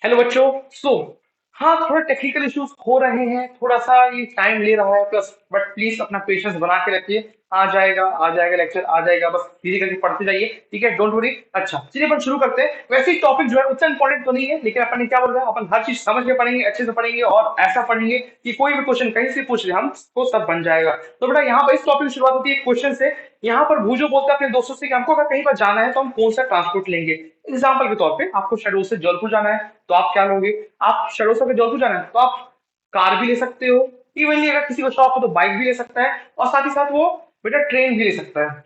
Hello बच्चों। सो हाँ, थोड़ा टेक्निकल इश्यूज हो रहे हैं, थोड़ा सा ये टाइम ले रहा है प्लस, बट प्लीज अपना पेशेंस बना के रखिए। आ जाएगा लेक्चर, आ जाएगा, बस धीरे करके पढ़ते जाइए, ठीक है, डोंट वरी। अच्छा चलिए अपन शुरू करते हैं। वैसे ही टॉपिक जो है उतना इंपॉर्टेंट तो नहीं है, लेकिन अपन ने क्या बोल रहा है, अपन हर चीज समझ के पढ़ेंगे, अच्छे से पढ़ेंगे और ऐसा पढ़ेंगे कि कोई भी क्वेश्चन कहीं से पूछ ले हम तो सब बन जाएगा। तो बेटा यहाँ पर इस टॉपिक की शुरुआत होती है क्वेश्चन से। यहाँ पर भूजो बोलता है अपने दोस्तों से कि हमको अगर कहीं पर जाना है तो हम कौन सा ट्रांसपोर्ट लेंगे। एग्जाम्पल के तौर पे आपको शहडोल से जौनपुर जाना है तो आप क्या लोगे। आप शहडोल से जौनपुर जाना है तो आप कार भी ले सकते हो, इवनली अगर किसी को शौक हो तो बाइक भी ले सकता है, और साथ ही साथ वो बेटा ट्रेन भी ले सकता है।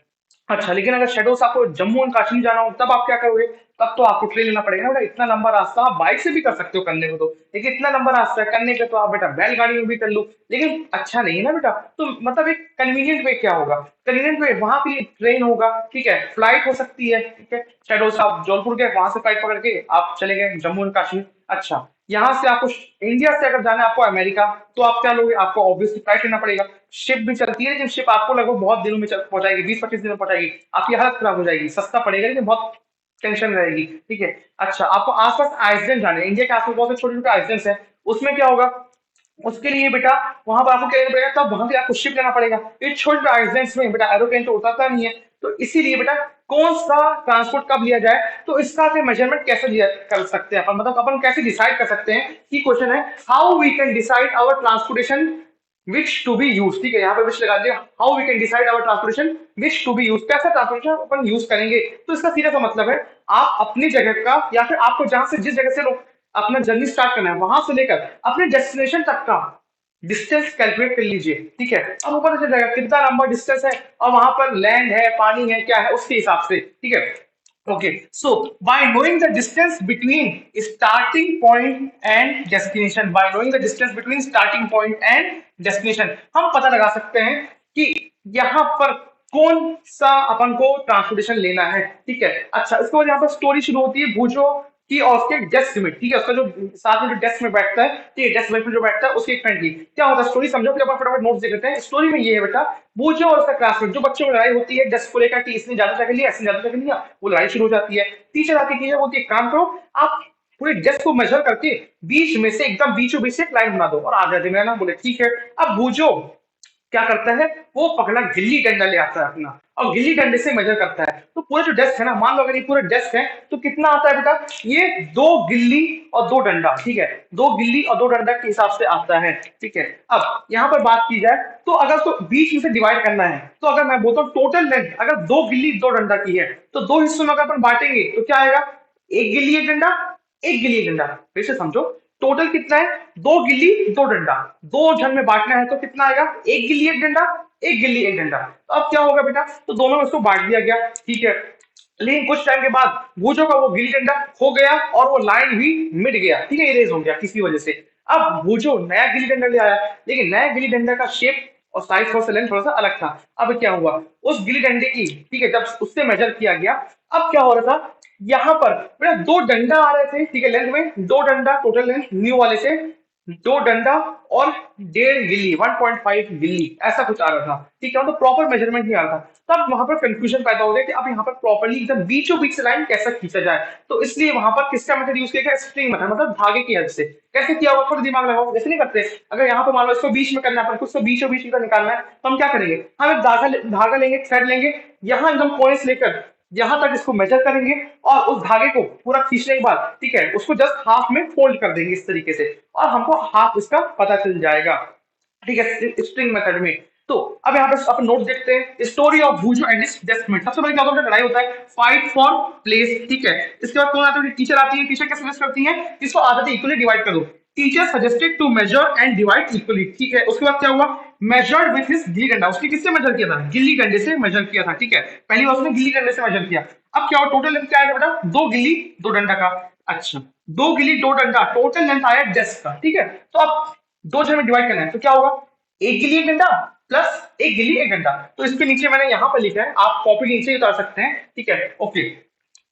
अच्छा, लेकिन अगर शेडो से आपको जम्मू एंड कश्मीर जाना हो तब आप क्या करोगे। तब तो आपको ट्रेन लेना पड़ेगा ना बेटा, इतना लंबा रास्ता आप बाइक से भी कर सकते हो करने को तो, लेकिन इतना लंबा रास्ता है करने का तो आप बेटा बैलगाड़ी में भी कर लो, लेकिन अच्छा नहीं है ना बेटा। तो मतलब एक कन्वीनियंट वे क्या होगा, कन्वीनियंट वे वहां के लिए ट्रेन होगा, ठीक है, फ्लाइट हो सकती है, ठीक है, शेडो से आप जौनपुर गए, वहां से फ्लाइट पकड़ के आप चले गए जम्मू एंड कश्मीर। अच्छा, यहाँ से आपको इंडिया से अगर जाना है आपको अमेरिका, तो आप क्या लोगे, आपको ऑब्वियसली फ्लाइट लेना पड़ेगा। शिप भी चलती है, लेकिन शिप आपको लगभग बहुत दिनों में पहुंचाएगी, 20-25 दिन में पहुंचाएगी, आपकी हालत खराब हो जाएगी, सस्ता पड़ेगा लेकिन बहुत टेंशन रहेगी, ठीक है। अच्छा, आपको आसपास आइसलैंड जाने, इंडिया के आसपास बहुत से छोटे छोटे आइसलैंड है, उसमें क्या होगा, उसके लिए बेटा वहां पर आपको क्या करना पड़ेगा, तब वहां से आपको शिप लेना पड़ेगा। ये छोटे आइसलैंड्स में बेटा एरोप्लेन तो उतरता नहीं है, तो इसीलिए बेटा कौन सा ट्रांसपोर्ट कब लिया जाए, तो इसका मेजरमेंट कैसे लिया कर सकते हैं अपन, मतलब अपन कैसे डिसाइड कर सकते हैं कि क्वेश्चन है how we can decide our transportation which to be use, ठीक है, यहाँ पे विच लगा दिया, how we can decide our transportation which to be use, कैसा ट्रांसपोर्टेशन अपन यूज करेंगे। तो इसका सीधा सा मतलब है आप अपनी जगह का या फिर आपको जहां से जिस जगह से अपना जर्नी स्टार्ट करना है वहां से लेकर अपने डेस्टिनेशन तक का डिस्टेंस कैलकुलेट कर लीजिए, ठीक है। अब ऊपर चल जाएगा कितना लंबा डिस्टेंस है और वहां पर लैंड है, पानी है, क्या है, उसके हिसाब से, ठीक है। Okay, so by knowing the distance between starting point and destination, by knowing the distance between starting point and destination, हम पता लगा सकते हैं कि यहाँ पर कौन सा अपन को ट्रांसपोर्टेशन लेना है, ठीक है। अच्छा, इसके बाद यहाँ पर स्टोरी शुरू होती है भूजो की और उसके डेस्क में, ठीक है, उसका जो साथ में जो डेस्क में बैठता है, ठीक है, डेस्क में जो बैठता है उसके फ्रेंड की क्या होता है, स्टोरी समझो, फिर अपन फटाफट नोट्स देख लेते हैं। स्टोरी में ये है बेटा, बूझो और उसका क्लासमेट, जो बच्चों में लड़ाई होती है डेस्क को लेकर कि इसने ज्यादा जगह लिया, इसने ज्यादा जगह लिया, वो लड़ाई शुरू हो जाती है। टीचर आके की बोलती है काम करो, आप पूरे डेस्क को मेजर करके बीच में से एकदम बीचों बीच से एक लाइन बना दो और आ जाते, मैं ना बोले ठीक है। अब बूझो क्या करता है, वो पकड़ा गिल्ली डंडा ले आता है अपना और गिल्ली डंडे से मेजर करता है। तो पूरा जो डेस्क है ना, मान लो अगर ये पूरा डेस्क है तो कितना आता है बेटा, ये 2 गिल्ली और 2 डंडा, ठीक है, 2 गिल्ली और 2 डंडा के हिसाब से आता है, ठीक है। अब यहाँ पर बात की जाए तो अगर तो बीच में से डिवाइड करना है, तो अगर मैं बोलता हूँ टोटल लेंथ अगर 2 गिल्ली 2 डंडा की है तो 2 हिस्सों में अगर अपन बांटेंगे तो क्या आएगा, 1 गिल्ली 1 डंडा, 1 गिल्ली 1 डंडा। फिर से समझो, टोटल कितना है, 2 गिल्ली 2 डंडा, 2 जन में बांटना है तो कितना आएगा, 1 गिल्ली 1 डंडा, 1 गिल्ली 1 डंडा। तो अब क्या होगा बेटा, तो दोनों में इसको बांट दिया गया, ठीक है। लेकिन कुछ टाइम के बाद भूजो का वो गिल्ली डंडा खो गया और वो लाइन भी मिट गया, ठीक है, इरेज हो गया किसी वजह से। अब भूजो नया गिल्ली डंडा ले आया, लेकिन नया गिल्ली डंडा का शेप और साइज थोड़ा सा लेंथ थोड़ा सा अलग था। अब क्या हुआ, उस गिल्ली डंडे की, ठीक है, जब उससे मेजर किया गया, अब क्या हो रहा था, यहाँ पर बेटा 2 डंडा आ रहे थे, ठीक है, लेंथ में 2 डंडा टोटल लेंथ न्यू वाले से, 2 डंडा और 1.5 गिल्ली, 1.5 गिल्ली ऐसा कुछ आ रहा था, ठीक है, तो प्रॉपर मेजरमेंट नहीं आ रहा था। तब वहां पर कंफ्यूजन पैदा हो गया कि अब यहाँ पर प्रॉपर्ली एकदम बीचों बीच से लाइन कैसे खींचा जाए। तो इसलिए वहां पर किसका मेथड यूज किया गया, स्ट्रिंग मेथड, मतलब धागे की हेल्प से। कैसे किया हुआ, थोड़ा दिमाग लगाओ, जैसे नहीं करते, अगर यहाँ पर मान लो इसको बीच में करना है, कुछ तो बीचों बीच का निकालना है, तो हम क्या करेंगे, हम एक धागा लेंगे, थ्रेड लेंगे, यहाँ एकदम कोने से लेकर यहां तक इसको मेजर करेंगे और उस धागे को पूरा खींचने के बाद, ठीक है, उसको जस्ट हाफ में फोल्ड कर देंगे इस तरीके से, और हमको हाफ इसका पता चल जाएगा, ठीक है, स्ट्रिंग मेथड में। तो अब यहाँ पे अपन नोट देखते हैं, story of Bhujo and his deskmate. सबसे पहले क्या होता है, लड़ाई होता है, फाइट फॉर प्लेस, ठीक है। इसके बाद कौन आता है, टीचर आती है, टीचर क्या सजेस्ट करती है, इसको आदत इक्वली डिवाइड कर दो, teacher suggested to measure and divide equally, ठीक है। उसके बाद क्या हुआ, measured with his gilli danda, उसने किससे मेजर किया था, गिल्ली डंडे से मेजर किया था, ठीक है, पहली बार उसने गिल्ली डंडे से मेजर किया। अब क्या हुआ, टोटल लेंथ क्या आएगा बेटा, 2 गिल्ली 2 डंडा का। अच्छा, 2 गिल्ली 2 डंडा टोटल लेंथ आया डेस्क का, ठीक है। तो अब 2 जन में डिवाइड करना है तो क्या होगा, 1 गिल्ली 1 डंडा प्लस 1 गिल्ली 1 डंडा। तो इसके नीचे मैंने यहाँ पर लिखा है, आप कॉपी नीचे उतार सकते हैं, ठीक है, ओके।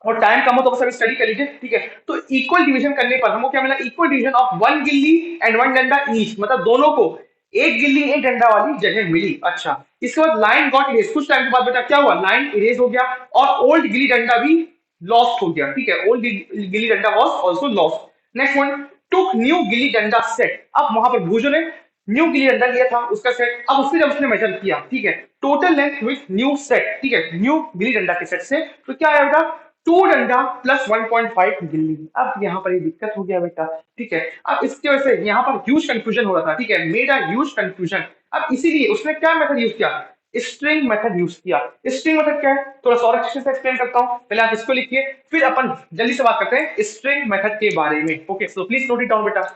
और टाइम कम हो तो सब स्टडी कर लीजिए, ठीक है। तो इक्वल डिवीजन करने पर हमको क्या मिला, इक्वल डिवीजन ऑफ 1 गिल्ली एंड 1 डंडा ईच, मतलब दोनों को 1 गिल्ली 1 डंडा वाली जगह मिली। अच्छा, इसके बाद लाइन गॉट इरेज, कुछ टाइम के बाद बेटा क्या हुआ, लाइन इरेज हो गया और ओल्ड गिल्ली डंडा भी लॉस्ट हो गया, ठीक है, old gilli danda was also lost. Next one, took new gilli danda set. अब वहां पर भूजो ने न्यू गिल्ली डंडा लिया था उसका सेट, अब उससे जब उसने मेजर किया, ठीक है, total length with new set, ठीक है, न्यू गिल्ली डंडा के सेट से, तो क्या आया बेटा, 2 डंडा प्लस 1.5 गिल्ली। अब यहाँ पर ये दिक्कत हो गया बेटा, ठीक है। अब इसकी वजह से यहाँ पर ह्यूज कंफ्यूजन हो रहा था, ठीक है, मेड अ ह्यूज कंफ्यूजन। अब इसीलिए उसने क्या मेथड यूज किया, स्ट्रिंग मेथड यूज किया। स्ट्रिंग मेथड क्या है, थोड़ा सा और अच्छे से एक्सप्लेन करता हूं, पहले आप इसको लिखिए, फिर अपन जल्दी से बात करते हैं स्ट्रिंग मेथड के बारे में। Okay, so please note it down बेटा।